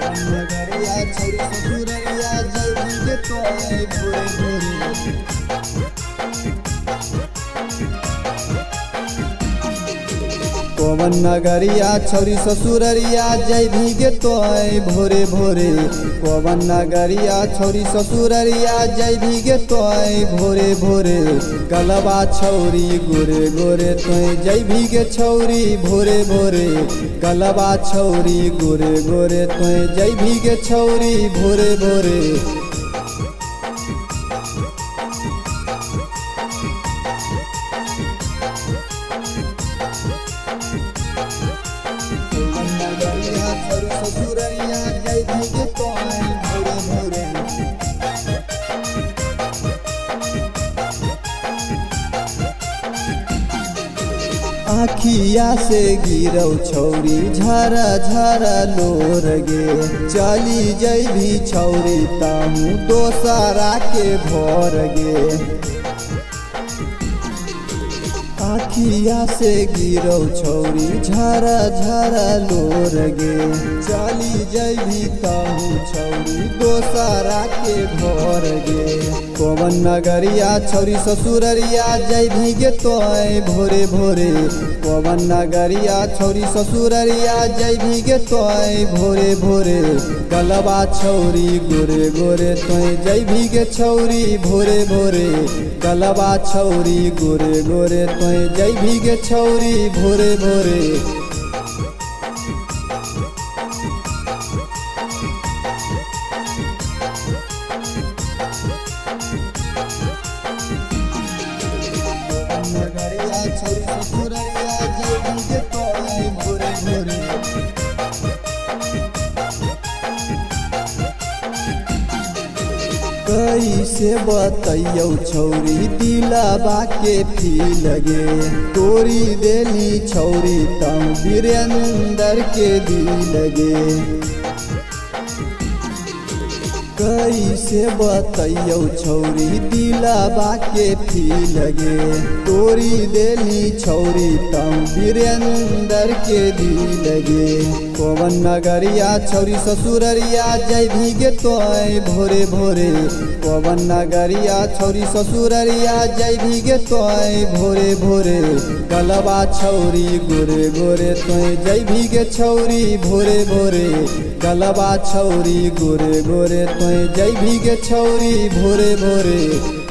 नगरिया छोरी ससुररिया जल्दी के तोय भोरे भोरे पवन नगरिया छोरी ससुररिया जय भीगे तोय भोरे भोरे पवन नगरिया छोरी ससुररिया जय भीगे तोय भोरे भोरे गलबा छौरी गोरे गोरे तोय जय भीगे छौरी भोरे भोरे गलबा छौरी गोरे गोरे तोय जय भीगे छौरी भोरे भोरे नगरिया छोरी ससुररिया जय भीगे तोय भोरे भोरे आखिया से गिरौ छौरी झरा झरा लोर गे चली जैभी छौरी ताहू दोसरा के भर गे आखिया से गिरौ छौरी झरा झरा लोर गे चली जैभी ताहू छौरी दोसरा के भर गे पवन नगरिया छोरी ससुररिया जय भीगे तोय भोरे भोरे पवन नगरिया छोरी ससुररिया जय भीगे तोय भोरे भोरे गलबा छौरी गोरे गोरे तोय जय भीगे छौरी भोरे भोरे गलबा छौरी गोरे गोरे तोय जय भीगे छौरी भोरे भोरे नगरिया छोरी ससुररिया जय भीगे तोय भोरे भोरे कैसे बतैयौ छौरी दिलबा के फील गे तोरी देली छौरी तम वीरेंद्र के दिल गे कैसे बतैयौ छौरी दिलबा के फील गे तोरी देली छौरी तम वीरेंद्र के दिल गे पवन नगरिया छोरी ससुररिया जय भीगे तोय भोरे भोरे पवन नगरिया छोरी ससुररिया जय भीगे तोय भोरे भोरे गलबा छौरी गोरे गोरे तोय जय भीगे छौरी भोरे भोरे गलबा छौरी गोरे गोरे तोय जय भीगे छौरी भोरे भोरे।